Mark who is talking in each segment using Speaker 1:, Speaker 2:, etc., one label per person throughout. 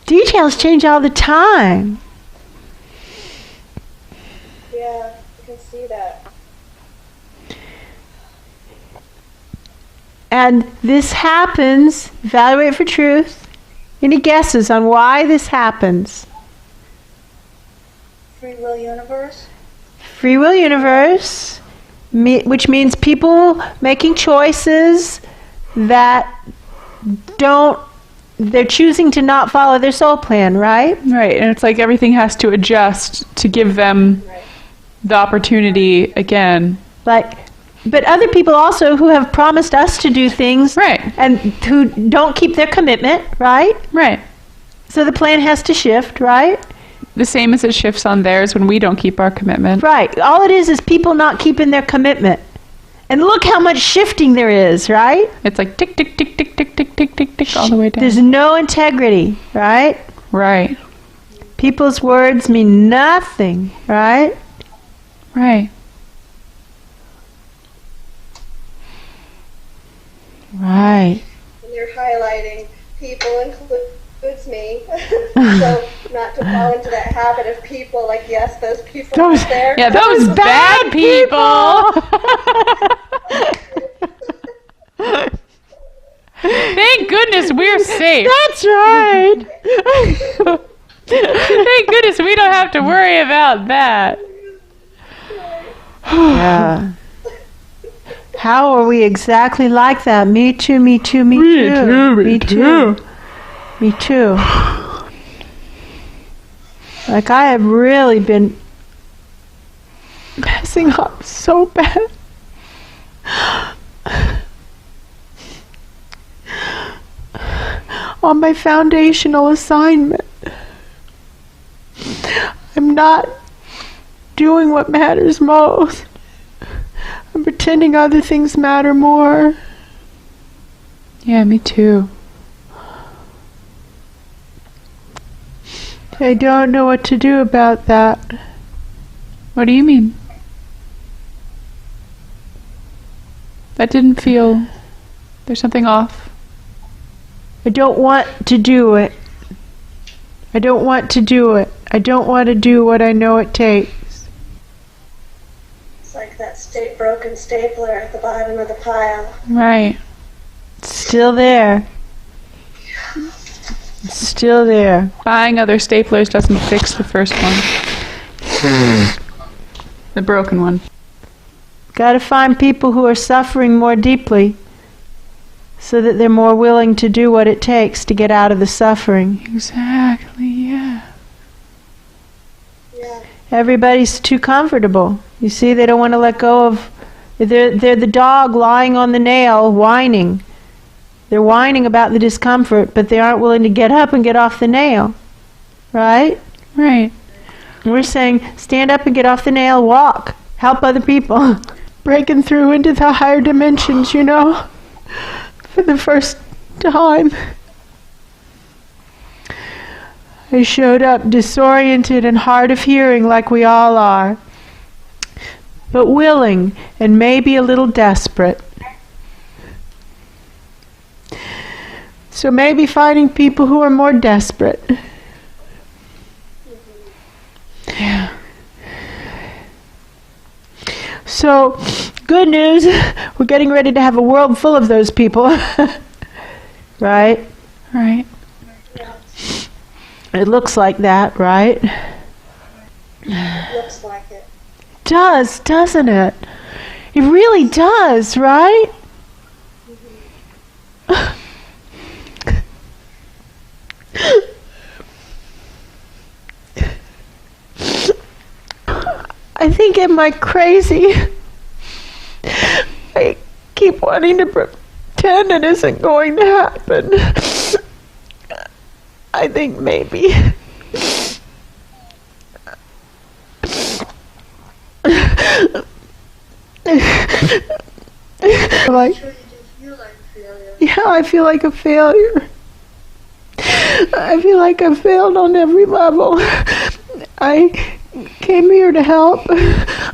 Speaker 1: Details change all the time.
Speaker 2: Yeah, I can see that.
Speaker 1: And this happens, evaluate for truth. Any guesses on why this happens?
Speaker 2: Free will universe?
Speaker 1: Free will universe, which means people making choices that they're choosing to not follow their soul plan, right?
Speaker 3: Right, and it's like everything has to adjust to give them the opportunity again.
Speaker 1: But other people also who have promised us to do things,
Speaker 3: right,
Speaker 1: and who don't keep their commitment, right?
Speaker 3: Right.
Speaker 1: So the plan has to shift, right?
Speaker 3: The same as it shifts on theirs when we don't keep our commitment.
Speaker 1: Right. All it is people not keeping their commitment. And look how much shifting there is, right?
Speaker 3: It's like tick, tick, tick, tick, tick, tick, tick, tick, tick, all the way down.
Speaker 1: There's no integrity, right?
Speaker 3: Right.
Speaker 1: People's words mean nothing, right?
Speaker 3: Right.
Speaker 1: Right.
Speaker 2: And you're highlighting people includes me. So not to fall into that habit of people, like, yes, those people out there.
Speaker 3: Yeah, those bad people. Thank goodness we're safe.
Speaker 1: That's right.
Speaker 3: Thank goodness we don't have to worry about that.
Speaker 1: Yeah. How are we exactly like that? Me too, me too, me too. Me too. Me too. Like, I have really been messing up so bad. On my foundational assignment. I'm not doing what matters most. I'm pretending other things matter more.
Speaker 3: Yeah, me too.
Speaker 1: I don't know what to do about that.
Speaker 3: What do you mean? That didn't feel... There's something off.
Speaker 1: I don't want to do it. I don't want to do it. I don't want to do what I know it takes.
Speaker 2: It's like that broken stapler at the bottom of the pile.
Speaker 3: Right.
Speaker 1: It's still there. It's still there.
Speaker 3: Buying other staplers doesn't fix the first one. The broken one.
Speaker 1: Got to find people who are suffering more deeply so that they're more willing to do what it takes to get out of the suffering.
Speaker 3: Exactly, yeah.
Speaker 2: Yeah.
Speaker 1: Everybody's too comfortable. You see, they don't want to let go of... They're the dog lying on the nail, whining. They're whining about the discomfort, but they aren't willing to get up and get off the nail. Right?
Speaker 3: Right.
Speaker 1: And we're saying, stand up and get off the nail, walk. Help other people. Breaking through into the higher dimensions, you know? For the first time. I showed up disoriented and hard of hearing like we all are. But willing and maybe a little desperate. So maybe finding people who are more desperate.
Speaker 3: Yeah.
Speaker 1: So, good news, we're getting ready to have a world full of those people. Right?
Speaker 3: Right.
Speaker 1: It looks like that, right?
Speaker 2: Looks like it.
Speaker 1: Does, doesn't it? It really does, right? I think, am I crazy? I keep wanting to pretend it isn't going to happen. I think maybe. Like, yeah, I feel like a failure. I feel like I failed on every level. I came here to help.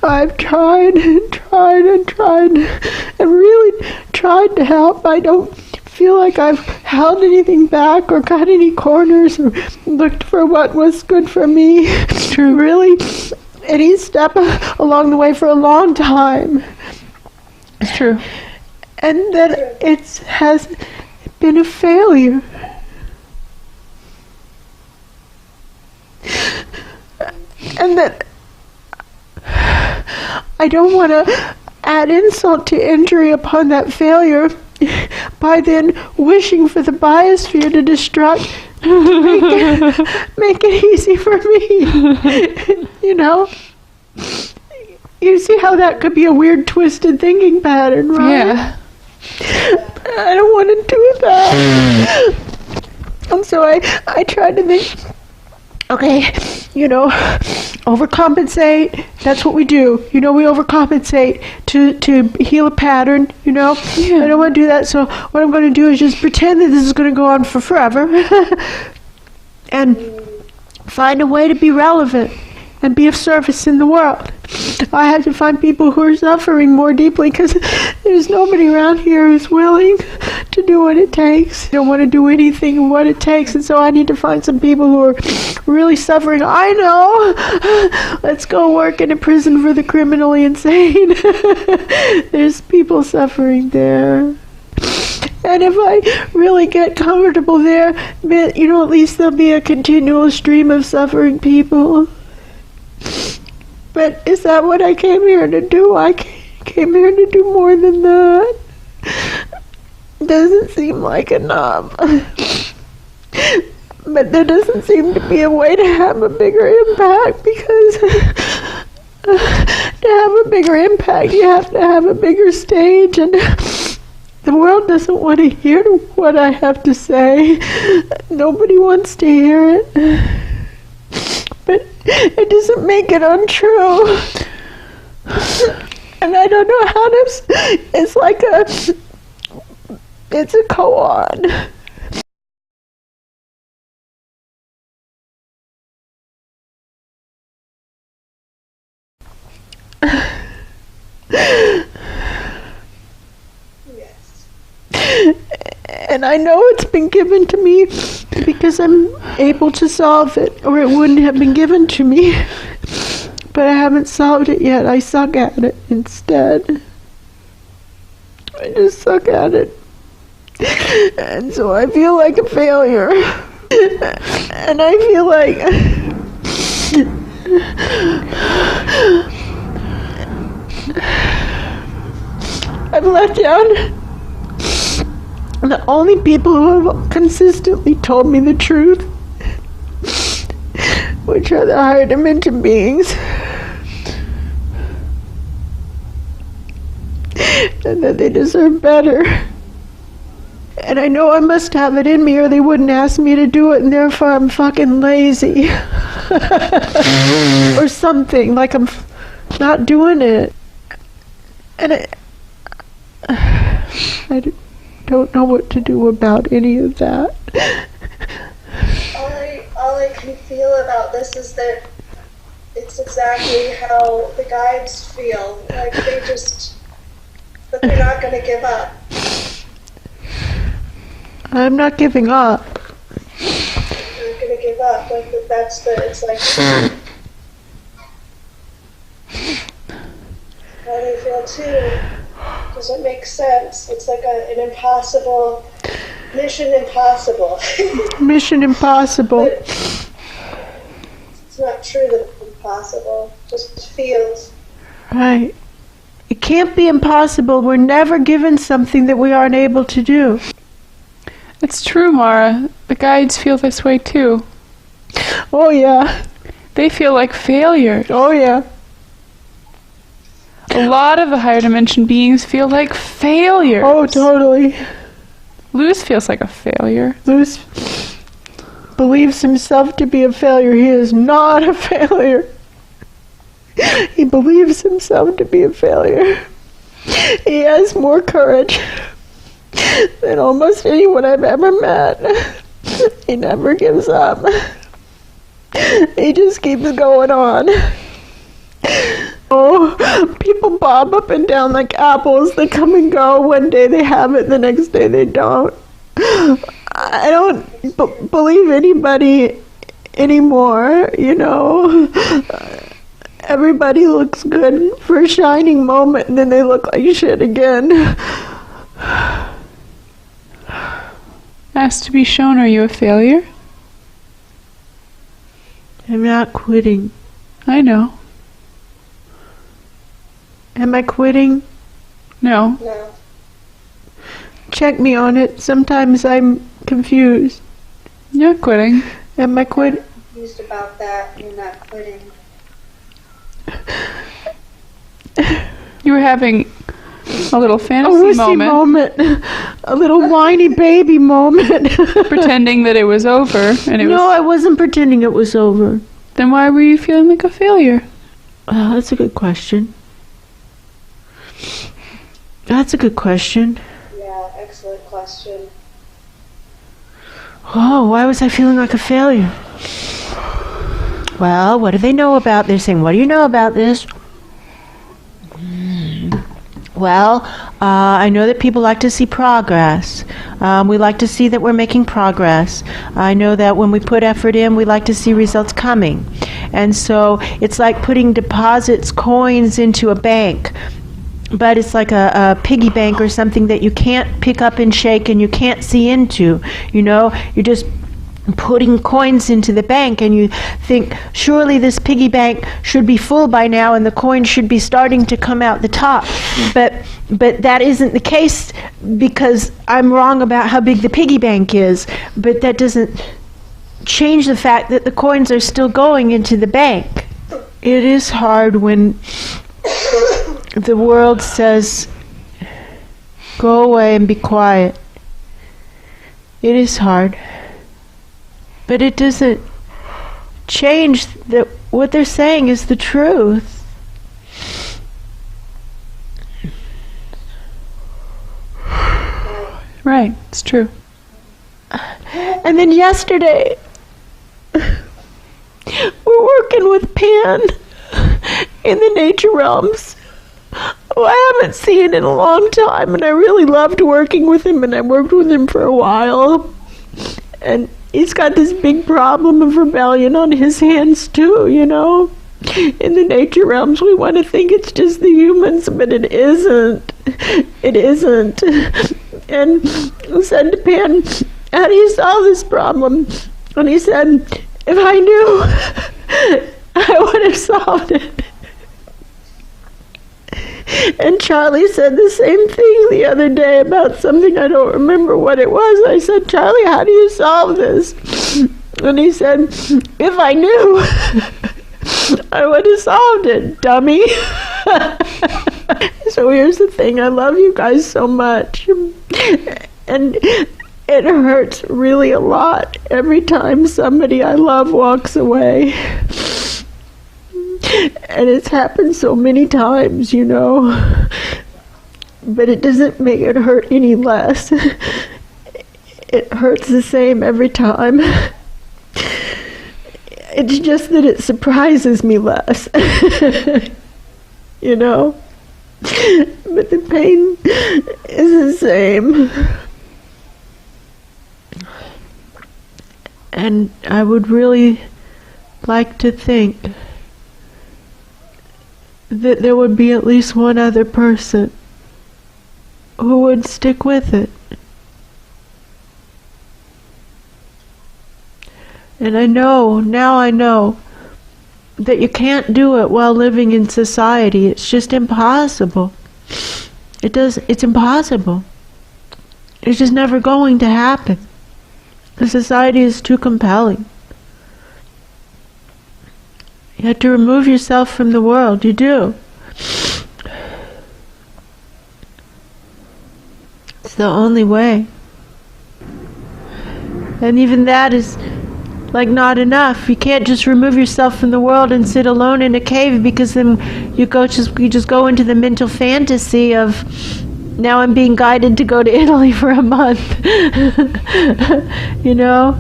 Speaker 1: I've tried and tried and tried and really tried to help. I don't feel like I've held anything back or cut any corners or looked for what was good for me.
Speaker 3: It's true.
Speaker 1: Really, any step along the way for a long time.
Speaker 3: It's true.
Speaker 1: And that it has been a failure. And that I don't want to add insult to injury upon that failure by then wishing for the biosphere to destruct, make it easy for me. You know? You see how that could be a weird, twisted thinking pattern, right?
Speaker 3: Yeah.
Speaker 1: I don't want to do that. And so I tried to think, okay, overcompensate. That's what we do. We overcompensate to heal a pattern,
Speaker 3: Yeah.
Speaker 1: I don't want to do that, so what I'm going to do is just pretend that this is going to go on for forever and find a way to be relevant and be of service in the world. I had to find people who are suffering more deeply because there's nobody around here who's willing to do what it takes. They don't want to do anything what it takes, and so I need to find some people who are really suffering. I know! Let's go work in a prison for the criminally insane. There's people suffering there. And if I really get comfortable there, at least there'll be a continual stream of suffering people. But is that what I came here to do? I came here to do more than that. Doesn't seem like enough. But there doesn't seem to be a way to have a bigger impact, because to have a bigger impact, you have to have a bigger stage, and the world doesn't want to hear what I have to say. Nobody wants to hear it. But it doesn't make it untrue. And I don't know how to, it's a koan.
Speaker 2: Yes.
Speaker 1: And I know it's been given to me because I'm able to solve it, or it wouldn't have been given to me. But I haven't solved it yet. I suck at it instead. I just suck at it. And so I feel like a failure. And I feel like I've let down the only people who have consistently told me the truth, which are the higher dimension beings, and that they deserve better. And I know I must have it in me, or they wouldn't ask me to do it, and therefore I'm fucking lazy. Or something, like I'm not doing it. And I don't know what to do about any of that.
Speaker 2: All I can feel about this is that it's exactly how the guides feel. Like but they're not going to give up.
Speaker 1: I'm not giving up.
Speaker 2: They're not going to give up. Like it's like how they feel too. Doesn't make sense. It's like an impossible, mission impossible.
Speaker 1: Mission impossible.
Speaker 2: But it's not true that it's impossible. It just feels.
Speaker 1: Right. It can't be impossible. We're never given something that we aren't able to do.
Speaker 3: It's true, Mara. The guides feel this way too.
Speaker 1: Oh yeah.
Speaker 3: They feel like failures.
Speaker 1: Oh yeah.
Speaker 3: A lot of the higher dimension beings feel like failures.
Speaker 1: Oh, totally.
Speaker 3: Luz feels like a failure.
Speaker 1: Luz believes himself to be a failure. He is not a failure. He believes himself to be a failure. He has more courage than almost anyone I've ever met. He never gives up. He just keeps going on. Oh, people bob up and down like apples. They come and go. One day they have it, the next day they don't. I don't believe anybody anymore, you know. Everybody looks good for a shining moment, and then they look like shit again.
Speaker 3: Asked to be shown, are you a failure?
Speaker 1: I'm not quitting.
Speaker 3: I know.
Speaker 1: Am I quitting?
Speaker 3: No.
Speaker 2: No.
Speaker 1: Check me on it. Sometimes I'm confused.
Speaker 3: You're quitting.
Speaker 1: Am I quitting?
Speaker 2: Confused about that. You're not quitting.
Speaker 3: You were having a little
Speaker 1: A
Speaker 3: fantasy
Speaker 1: wussy
Speaker 3: moment,
Speaker 1: a little whiny baby moment.
Speaker 3: pretending that it was over, and it
Speaker 1: No,
Speaker 3: was.
Speaker 1: I wasn't pretending it was over.
Speaker 3: Then why were you feeling like a failure?
Speaker 1: That's a good question. That's a good question.
Speaker 2: Yeah, excellent question.
Speaker 1: Oh, why was I feeling like a failure? Well, what do they know about this? Saying, what do you know about this? Well, I know that people like to see progress. We like to see that we're making progress. I know that when we put effort in, we like to see results coming. And so it's like putting coins into a bank. But it's like a piggy bank or something that you can't pick up and shake and you can't see into. You know, you're just putting coins into the bank and you think, surely this piggy bank should be full by now and the coins should be starting to come out the top. But that isn't the case because I'm wrong about how big the piggy bank is. But that doesn't change the fact that the coins are still going into the bank. It is hard when the world says, go away and be quiet. It is hard. But it doesn't change that what they're saying is the truth.
Speaker 3: Right, it's true.
Speaker 1: And then yesterday, we're working with Pan in the nature realms, who I haven't seen in a long time, and I really loved working with him, and I worked with him for a while. And he's got this big problem of rebellion on his hands too, you know. In the nature realms, we want to think it's just the humans, but it isn't. It isn't. And I said to Pan, how do you solve this problem? And he said, if I knew, I would have solved it. And Charlie said the same thing the other day about something, I don't remember what it was. I said, Charlie, how do you solve this? And he said, if I knew, I would have solved it, dummy. So here's the thing, I love you guys so much. And it hurts really a lot every time somebody I love walks away. And it's happened so many times, you know. But it doesn't make it hurt any less. It hurts the same every time. It's just that it surprises me less. You know? But the pain is the same. And I would really like to think that there would be at least one other person who would stick with it. And now I know that you can't do it while living in society. It's just impossible. It's impossible. It's just never going to happen. The society is too compelling. You have to remove yourself from the world. You do. It's the only way. And even that is like not enough. You can't just remove yourself from the world and sit alone in a cave, because then you just go into the mental fantasy of, now I'm being guided to go to Italy for a month. You know?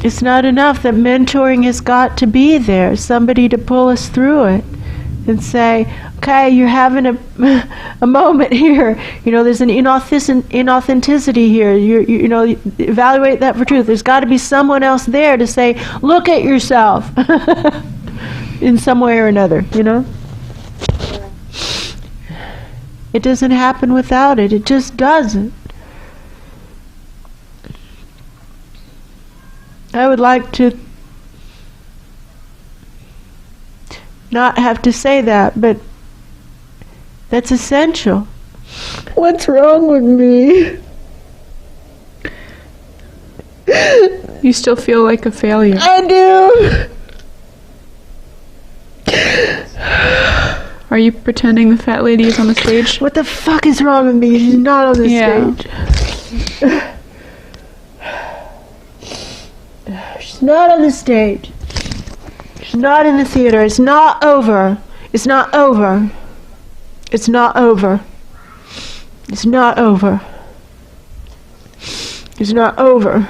Speaker 1: It's not enough. That mentoring has got to be there. Somebody to pull us through it. and say, okay, you're having a moment here. You know, there's an inauthenticity here. You know, evaluate that for truth. There's got to be someone else there to say, look at yourself in some way or another, you know? It doesn't happen without it. It just doesn't. I would like to not have to say that, but that's essential. What's wrong with me?
Speaker 3: You still feel like a failure.
Speaker 1: I do.
Speaker 3: Are you pretending the fat lady is on the stage?
Speaker 1: What the fuck is wrong with me? She's not on the stage. She's not on the stage. She's not in the theater. It's not over. It's not over. It's not over. It's not over. It's not over.